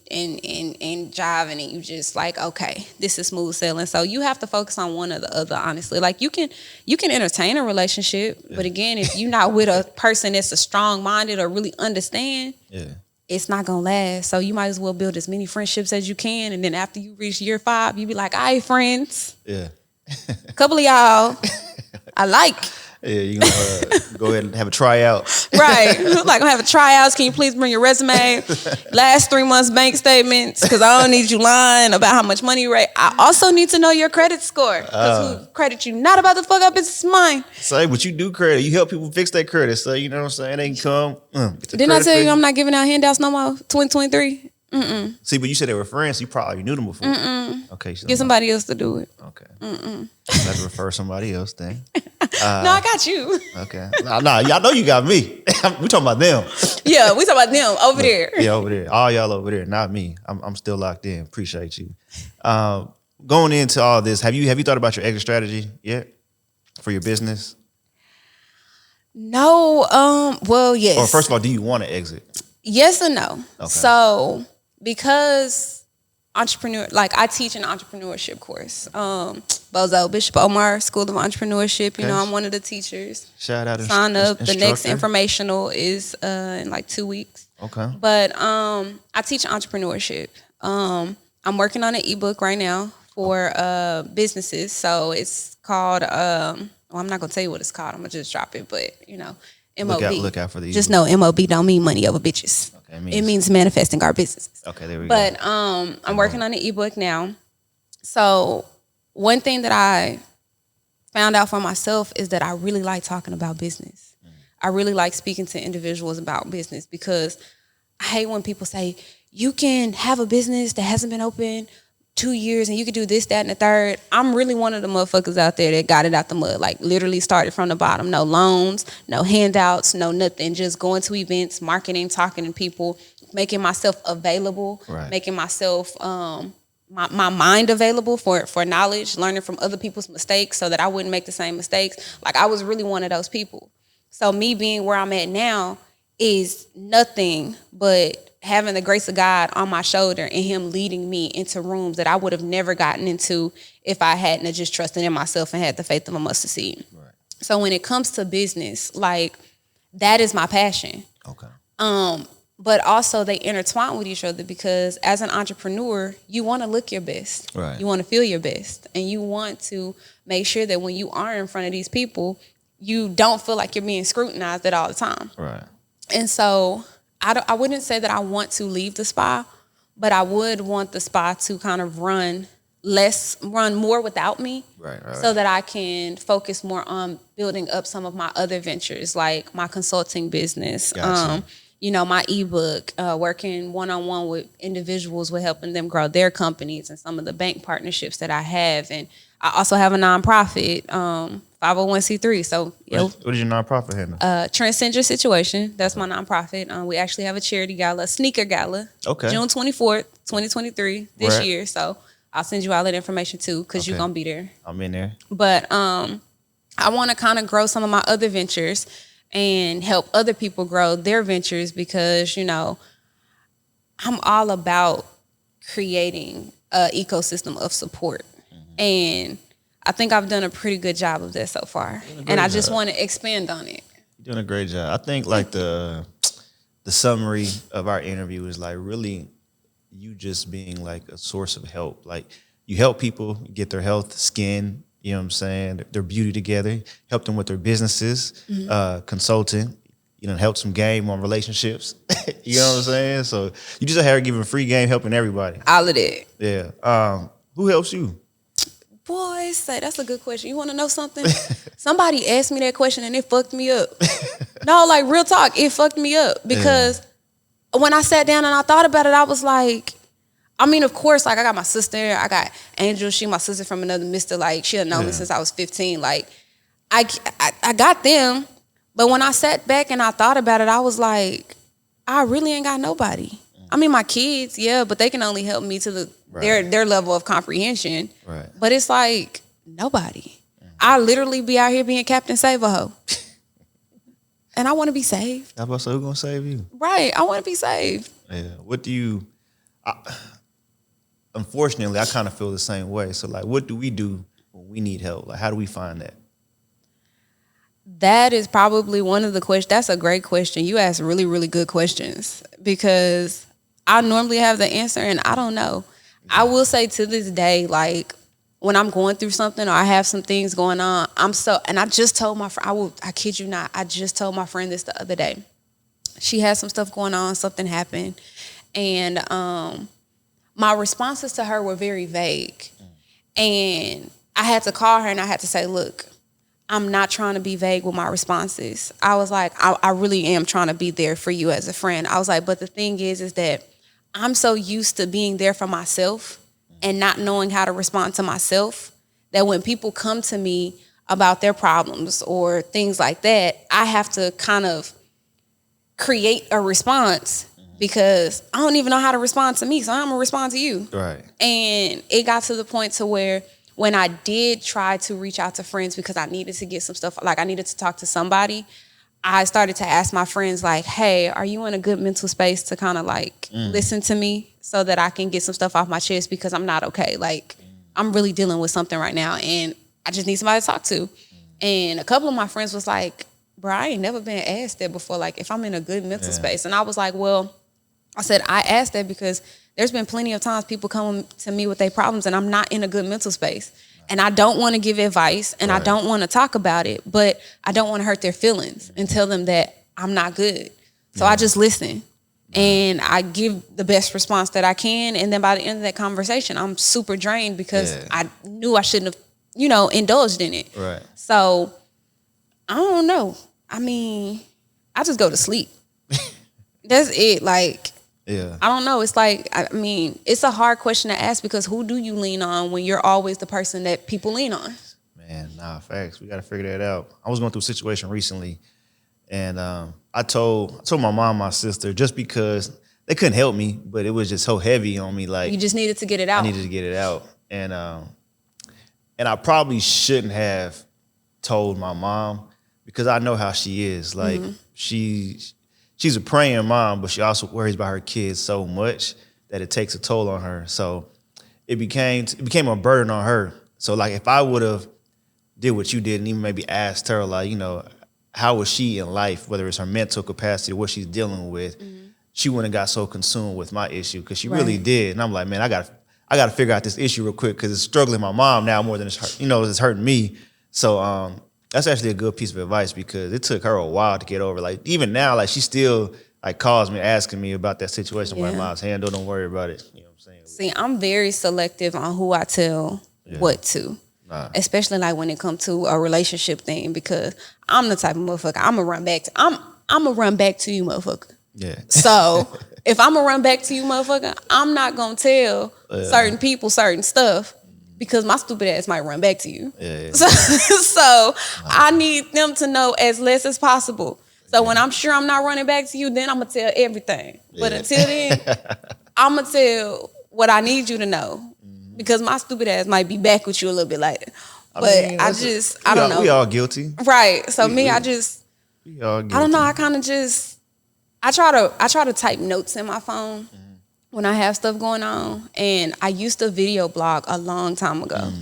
jiving, and you just like, okay, this is smooth sailing. So you have to focus on one or the other, honestly. Like, you can entertain a relationship, but again, if you're not with a person that's a strong-minded or really understand, it's not gonna last. So you might as well build as many friendships as you can, and then after you reach year 5, you be like, all right, friends. Yeah. A couple of y'all I like. Yeah, you gonna go ahead and have a tryout. Right. Like, I'm having tryouts. Can you please bring your resume? Last 3 months bank statements, because I don't need you lying about how much money you raise. I also need to know your credit score, because who credit you not about to fuck up is mine. Say, but you do credit. You help people fix their credit. So, you know what I'm saying? They can come. Didn't I tell you I'm not giving out handouts no more? 2023. See, but you said they were friends. You probably knew them before. Okay. Get somebody else to do it. Okay. Let's refer somebody else then. No, I got you. Okay. Nah, y'all know you got me. We talking about them. Yeah, we talking about them over there. Yeah, over there. All y'all over there, not me. I'm still locked in. Appreciate you. Going into all this, have you thought about your exit strategy yet for your business? No. Well, yes. Or first of all, do you want to exit? Yes and no. Okay. So, because I teach an entrepreneurship course. Bozo, Bishop Omar School of Entrepreneurship. You know, I'm one of the teachers. Shout out. Sign up. The next informational is in like 2 weeks. Okay. But I teach entrepreneurship. I'm working on an ebook right now for businesses. So it's called, I'm not going to tell you what it's called. I'm going to just drop it. But, you know, MOB. Look out for the ebook. Just know MOB don't mean money over bitches. Okay, it means manifesting our businesses. Okay, there we go. But I'm working on an ebook now. So one thing that I found out for myself is that I really like talking about business. I really like speaking to individuals about business, because I hate when people say, you can have a business that hasn't been open 2 years and you can do this, that, and the third. I'm really one of the motherfuckers out there that got it out the mud. Like, literally started from the bottom. No loans, no handouts, no nothing. Just going to events, marketing, talking to people, making myself available, making myself my mind available for knowledge, learning from other people's mistakes so that I wouldn't make the same mistakes. Like, I was really one of those people. So me being where I'm at now is nothing but having the grace of God on my shoulder and him leading me into rooms that I would have never gotten into if I hadn't just trusted in myself and had the faith of a mustard seed. Right. So when it comes to business, like, that is my passion. Okay. But also they intertwine with each other, because as an entrepreneur, you want to look your best. Right. You want to feel your best. And you want to make sure that when you are in front of these people, you don't feel like you're being scrutinized at all the time. Right. And so I wouldn't say that I want to leave the spa, but I would want the spa to kind of run more without me, so that I can focus more on building up some of my other ventures, like my consulting business, gotcha. My ebook, working one-on-one with individuals with helping them grow their companies, and some of the bank partnerships that I have. And I also have a nonprofit, 501c3. So, what is your nonprofit handle? Transcend Your Situation. That's my nonprofit. We actually have a charity gala, sneaker gala, June 24th, 2023, this year. So I'll send you all that information too, because you're gonna be there. I'm in there. But I want to kind of grow some of my other ventures and help other people grow their ventures, because I'm all about creating an ecosystem of support. And I think I've done a pretty good job of that so far. And I just want to expand on it. You're doing a great job. I think like the summary of our interview is like really you just being like a source of help. Like you help people get their health, skin, you know what I'm saying, their beauty together, help them with their businesses, consulting, you know, help some game on relationships. You know what I'm saying? So you just out here giving free game, helping everybody. All of that. Yeah. Who helps you? Boy, that's a good question. You want to know something? Somebody asked me that question and it fucked me up. No, like real talk, it fucked me up because when I sat down and I thought about it, I was like, I mean, of course, like I got my sister, I got Angel, she my sister from another mister, like she had known me since I was 15. Like I got them, but when I sat back and I thought about it, I was like, I really ain't got nobody. I mean, my kids, yeah, but they can only help me to their level of comprehension. Right. But it's like nobody. I literally be out here being Captain Save-A-Ho. And I want to be saved. I was about to say, who gonna save you? Right. I want to be saved. Yeah. What do you? Unfortunately, I kind of feel the same way. So, like, what do we do when we need help? Like, how do we find that? That is probably one of the questions. That's a great question. You ask really, really good questions because I normally have the answer and I don't know. I will say to this day, like when I'm going through something or I have some things going on, and I just told my friend, I kid you not, I just told my friend this the other day. She had some stuff going on, something happened. And my responses to her were very vague. And I had to call her and I had to say, look, I'm not trying to be vague with my responses. I was like, I really am trying to be there for you as a friend. I was like, but the thing is that I'm so used to being there for myself and not knowing how to respond to myself that when people come to me about their problems or things like that, I have to kind of create a response because I don't even know how to respond to me. So I'm going to respond to you. Right. And it got to the point to where when I did try to reach out to friends because I needed to get some stuff, like I needed to talk to somebody, I started to ask my friends like, hey, are you in a good mental space to kind of like listen to me so that I can get some stuff off my chest because I'm not okay. Like I'm really dealing with something right now and I just need somebody to talk to. And a couple of my friends was like, bro, I ain't never been asked that before. Like if I'm in a good mental space. And I was like, well, I said, I asked that because there's been plenty of times people come to me with their problems and I'm not in a good mental space. And I don't want to give advice and I don't want to talk about it, but I don't want to hurt their feelings and tell them that I'm not good. So I just listen and I give the best response that I can. And then by the end of that conversation, I'm super drained because I knew I shouldn't have, indulged in it. Right. So I don't know. I mean, I just go to sleep. That's it. Like, I don't know. It's like, I mean, it's a hard question to ask because who do you lean on when you're always the person that people lean on? Man, facts. We got to figure that out. I was going through a situation recently and I told my mom, my sister, just because they couldn't help me, but it was just so heavy on me. Like you just needed to get it out. I needed to get it out. And I probably shouldn't have told my mom because I know how she is. Like she's a praying mom, but she also worries about her kids so much that it takes a toll on her. So it became a burden on her. So like if I would have did what you did and even maybe asked her like, how was she in life, whether it's her mental capacity, what she's dealing with, she wouldn't have got so consumed with my issue because she really did. And I'm like, man, I got to figure out this issue real quick because it's struggling my mom now more than it's hurting me. So that's actually a good piece of advice because it took her a while to get over. Like even now, like she still like calls me asking me about that situation. Like, mom's handle, don't worry about it. You know what I'm saying? See, I'm very selective on who I tell what to. Especially like when it comes to a relationship thing because I'm the type of motherfucker I'm gonna run back to. I'm gonna run back to you, motherfucker. Yeah. So if I'm gonna run back to you, motherfucker, I'm not gonna tell certain people certain stuff. Because my stupid ass might run back to you. So I need them to know as less as possible. So when I'm sure I'm not running back to you, then I'm going to tell everything. But until then, I'm going to tell what I need you to know. Because my stupid ass might be back with you a little bit later. But I don't know. We all guilty. Right. So we all guilty. I don't know. I kind of I try to type notes in my phone. When I have stuff going on, and I used to video blog a long time ago.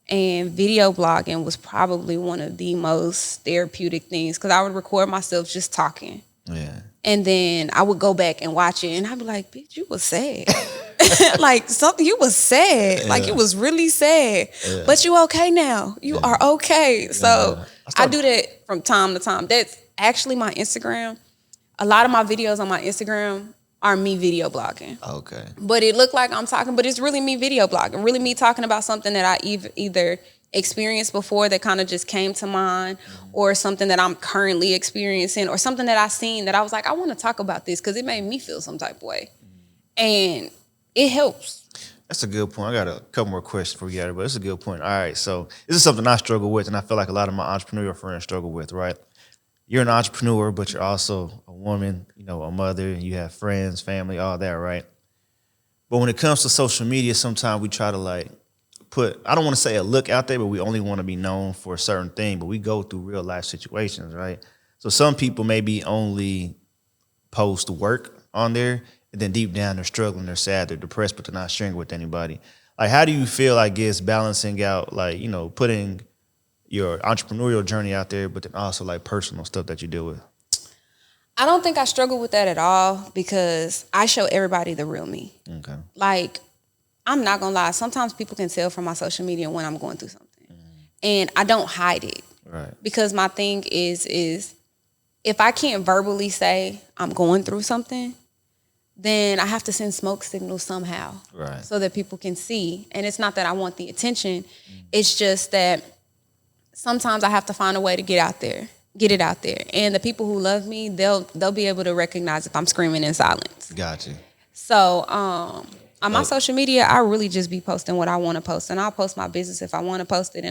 And video blogging was probably one of the most therapeutic things because I would record myself just talking. Yeah. And then I would go back and watch it and I'd be like, bitch, you was sad. Like something, you was sad. Yeah. Like you was really sad. Yeah. But you okay now. You are okay. So I do that from time to time. That's actually my Instagram. A lot of my videos on my Instagram are me video blogging. Okay. But it looked like I'm talking, but it's really me video blogging. Really me talking about something that I either experienced before that kind of just came to mind, or something that I'm currently experiencing, or something that I seen that I was like, I want to talk about this because it made me feel some type of way. And it helps. That's a good point. I got a couple more questions for you, but it's a good point. All right, so this is something I struggle with, and I feel like a lot of my entrepreneurial friends struggle with, right? You're an entrepreneur, but you're also a woman, you know, a mother, you have friends, family, all that, right? But when it comes to social media, sometimes we try to like put, I don't want to say a look out there, but we only want to be known for a certain thing, but we go through real life situations, right? So some people maybe only post work on there, and then deep down they're struggling, they're sad, they're depressed, but they're not sharing with anybody. Like, how do you feel, I guess, balancing out, like, you know, putting your entrepreneurial journey out there, but then also like personal stuff that you deal with? I don't think I struggle with that at all because I show everybody the real me. Okay. Like, I'm not gonna lie. Sometimes people can tell from my social media when I'm going through something, and I don't hide it. Right. Because my thing is if I can't verbally say I'm going through something, then I have to send smoke signals somehow, right, so that people can see. And it's not that I want the attention. It's just that sometimes I have to find a way to get it out there. And the people who love me, they'll be able to recognize if I'm screaming in silence. Gotcha. So on my social media, I really just be posting what I want to post, and I'll post my business if I want to post it,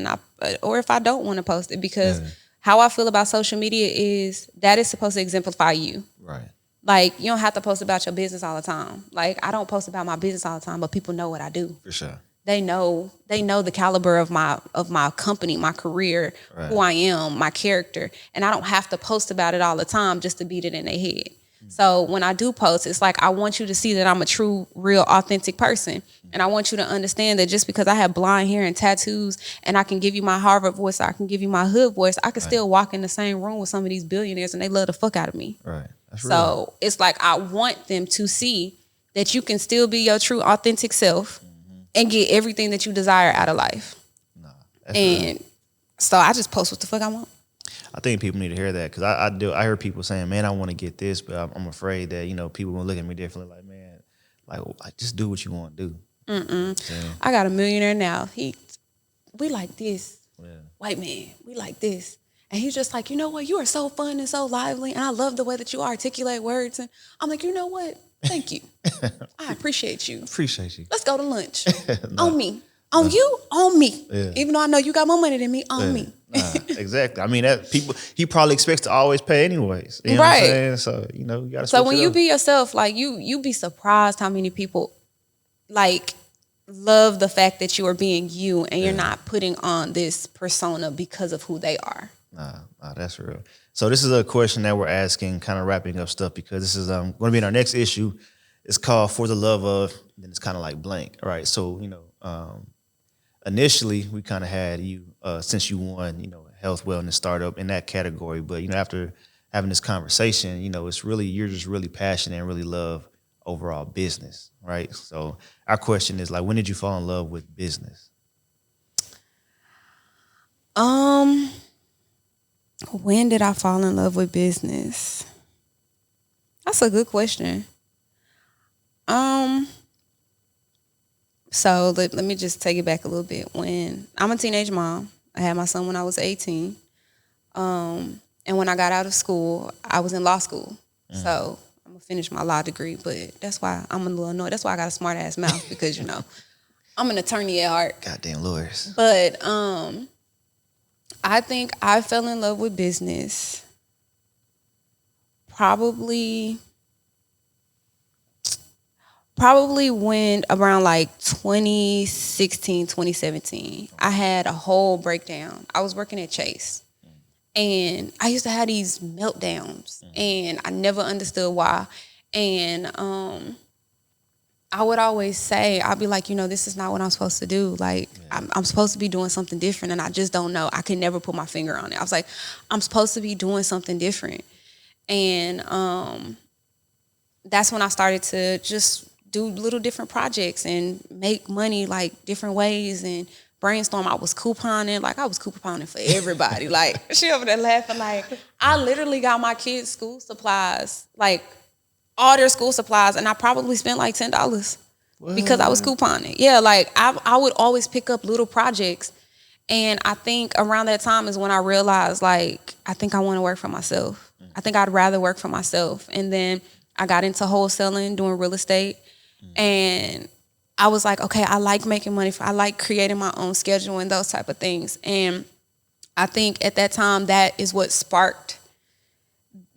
or if I don't want to post it, because how I feel about social media is that it's supposed to exemplify you. Right. Like, you don't have to post about your business all the time. Like, I don't post about my business all the time, but people know what I do. For sure. They know the caliber of my company, my career, right, who I am, my character. And I don't have to post about it all the time just to beat it in their head. So when I do post, it's like I want you to see that I'm a true, real, authentic person. And I want you to understand that just because I have blonde hair and tattoos and I can give you my Harvard voice, or I can give you my hood voice, I can still walk in the same room with some of these billionaires and they love the fuck out of me. Right. That's real. So it's like I want them to see that you can still be your true, authentic self and get everything that you desire out of life. That's and real. So I just post what the fuck I want. I think people need to hear that, because I hear people saying, man, I want to get this, but I'm afraid that, you know, people will look at me differently. Like, man, like just do what you want to do. I got a millionaire now. We like this. Yeah. White man, we like this. And he's just like, you know what? You are so fun and so lively, and I love the way that you articulate words. And I'm like, you know what? Thank you. I appreciate you. Appreciate you. Let's go to lunch. On me. On you, on me. Yeah. Even though I know you got more money than me, on me. Exactly. I mean, he probably expects to always pay anyways. You know what I'm saying? So, you know, you got to. So when you be yourself, like you be surprised how many people like love the fact that you are being you and you're not putting on this persona because of who they are. Nah, that's real. So this is a question that we're asking, kind of wrapping up stuff, because this is going to be in our next issue. It's called For the Love Of, and then it's kind of like blank. All right. So, you know, initially we kind of had you, since you won, you know, health, wellness, startup in that category. But, you know, after having this conversation, you know, you're just really passionate and really love overall business, right? So our question is, like, when did you fall in love with business? When did I fall in love with business? That's a good question. So let me just take it back a little bit. When I'm a teenage mom, I had my son when I was 18. And when I got out of school, I was in law school. So I'm gonna finish my law degree, but that's why I'm a little annoyed. That's why I got a smart ass mouth, because, you know, I'm an attorney at heart. Goddamn lawyers. But I think I fell in love with business probably when around like 2016, 2017, I had a whole breakdown. I was working at Chase and I used to have these meltdowns and I never understood why. And I would always say, I'll be like, this is not what I'm supposed to do. Like, I'm supposed to be doing something different, and I just don't know. I can never put my finger on it. I was like, I'm supposed to be doing something different. And that's when I started to just do little different projects and make money like different ways and brainstorm. I was couponing. Like, I was couponing for everybody. Like, she over there laughing. Like, I literally got my kids' school supplies, like, all their school supplies, and I probably spent like $10 because I was couponing. Yeah, like I would always pick up little projects, and I think around that time is when I realized, like, I think I want to work for myself. I think I'd rather work for myself. And then I got into wholesaling, doing real estate, and I was like, okay, I like making money. I like creating my own schedule and those type of things. And I think at that time, that is what sparked.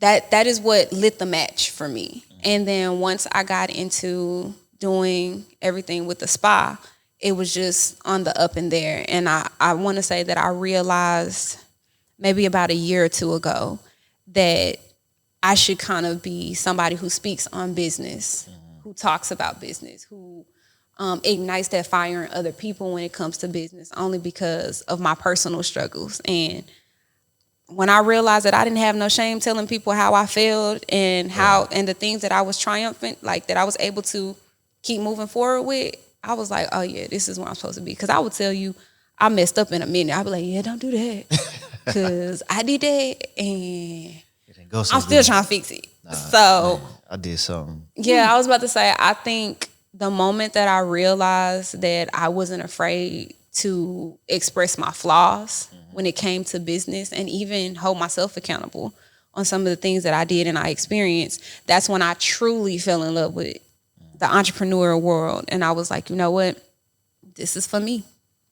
That is what lit the match for me. And then once I got into doing everything with the spa, it was just on the up and there. And I want to say that I realized maybe about a year or two ago that I should kind of be somebody who speaks on business, who talks about business, who ignites that fire in other people when it comes to business, only because of my personal struggles. And when I realized that I didn't have no shame telling people how I failed and and the things that I was triumphant, like that I was able to keep moving forward with, I was like, oh yeah, this is where I'm supposed to be. Because I would tell you, I messed up in a minute. I'd be like, yeah, don't do that. Because I did that and I'm still trying to fix it. So man, I did something. Yeah, I was about to say, I think the moment that I realized that I wasn't afraid to express my flaws when it came to business and even hold myself accountable on some of the things that I did and I experienced, that's when I truly fell in love with the entrepreneurial world. And I was like, you know what? This is for me.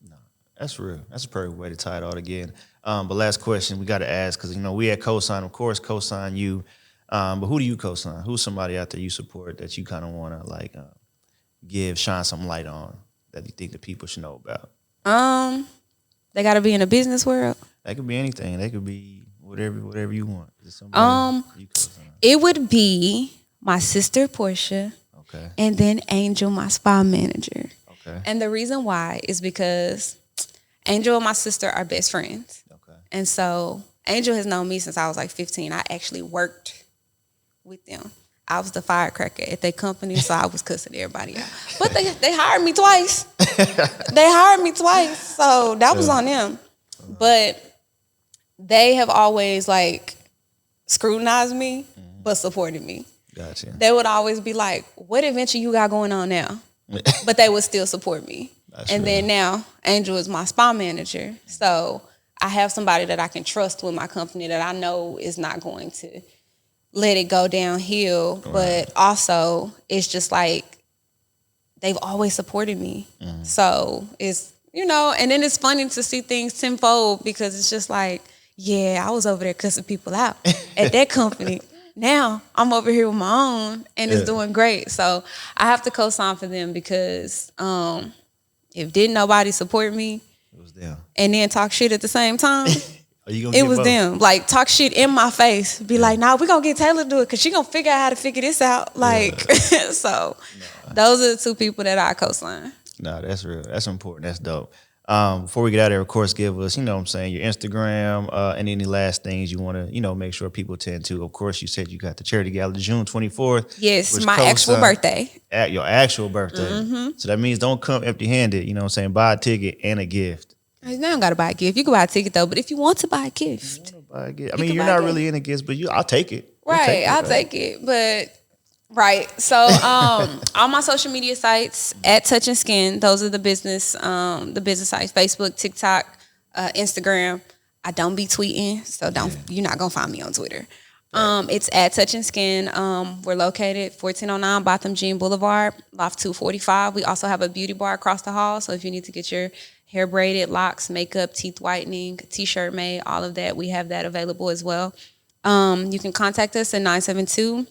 No, that's real. That's a perfect way to tie it all again. But last question we got to ask, because, we at Cosign, of course, Cosign you. But who do you cosign? Who's somebody out there you support that you kind of want to like shine some light on that you think that people should know about? They got to be in the business world. That could be anything. They could be whatever you want. It would be my sister Portia. Okay. And then Angel, my spa manager. Okay. And the reason why is because Angel and my sister are best friends. Okay. And so Angel has known me since I was like 15. I actually worked with them. I was the firecracker at their company, so I was cussing everybody out. But they hired me twice. So that was on them. But they have always like scrutinized me, but supported me. Gotcha. They would always be like, what adventure you got going on now? But they would still support me. Then now, Angel is my spa manager. So I have somebody that I can trust with my company that I know is not going to let it go downhill. Right. But also, it's just like, they've always supported me. So it's, and then it's funny to see things tenfold because it's just like, yeah, I was over there cussing people out at that company. Now I'm over here with my own and it's doing great. So I have to co-sign for them because if didn't nobody support me, it was them. And then talk shit at the same time, it was them. Like, talk shit in my face. Be like, nah, we're going to get Taylor to do it because she going to figure out how to figure this out. Like, so those are the two people that I co-sign. No, that's real. That's important. That's dope. Before we get out of there, of course, give us, your Instagram and any last things you want to, make sure people tend to. Of course, you said you got the charity gala June 24th. Yes, my actual birthday. At your actual birthday. So that means don't come empty-handed, buy a ticket and a gift. You don't got to buy a gift. You can buy a ticket, though, but if you want to buy a gift. You're not really into gifts, but I'll take it. Right, I'll take it, but... Right. So all my social media sites at TouchNSkin, those are the business sites, Facebook, TikTok, Instagram. I don't be tweeting, so you're not gonna find me on Twitter. It's at TouchNSkin. We're located 1409 Botham Jean Boulevard, Loft 245. We also have a beauty bar across the hall. So if you need to get your hair braided, locks, makeup, teeth whitening, T-shirt made, all of that, we have that available as well. You can contact us at 972-7422.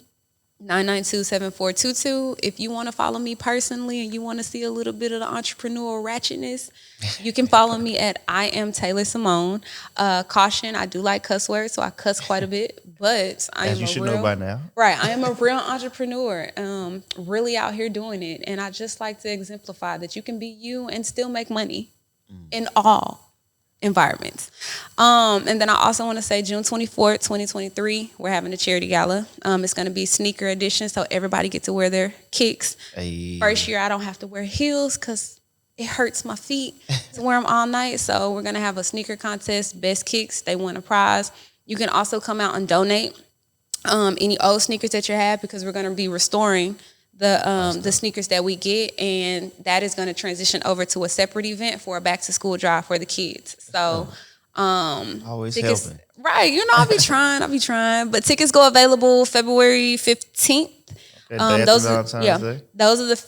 If you want to follow me personally and you want to see a little bit of the entrepreneurial ratchetness, you can follow me at I am Taylor Symone. Caution, I do like cuss words, so I cuss quite a bit, But I am As you should know by now. Right. I am a real entrepreneur, really out here doing it. And I just like to exemplify that you can be you and still make money in all environments. And then I also want to say June 24th, 2023, we're having a charity gala. It's going to be sneaker edition, so everybody get to wear their kicks. Hey. First year, I don't have to wear heels because it hurts my feet to wear them all night. So we're going to have a sneaker contest, best kicks, they win a prize. You can also come out and donate any old sneakers that you have, because we're going to be restoring the sneakers that we get, and that is going to transition over to a separate event for a back to school drive for the kids. So always tickets, helping. Right. You know, I'll be trying. But tickets go available February 15th. Those are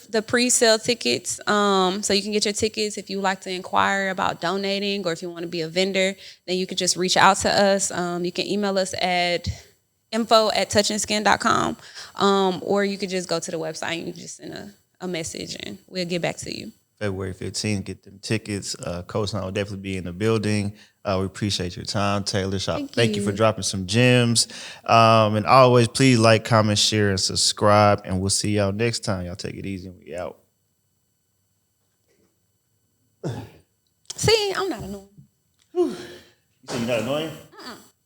the pre-sale tickets. So you can get your tickets if you like to inquire about donating, or if you want to be a vendor, then you can just reach out to us. You can email us at info@TouchNSkin.com, or you could just go to the website and you just send a message and we'll get back to you. February 15th, get them tickets. Coach will definitely be in the building. We appreciate your time, Taylor. Thank you for dropping some gems. And always, please like, comment, share, and subscribe. And we'll see y'all next time. Y'all take it easy and we out. See, I'm not annoying. You say you're not annoying?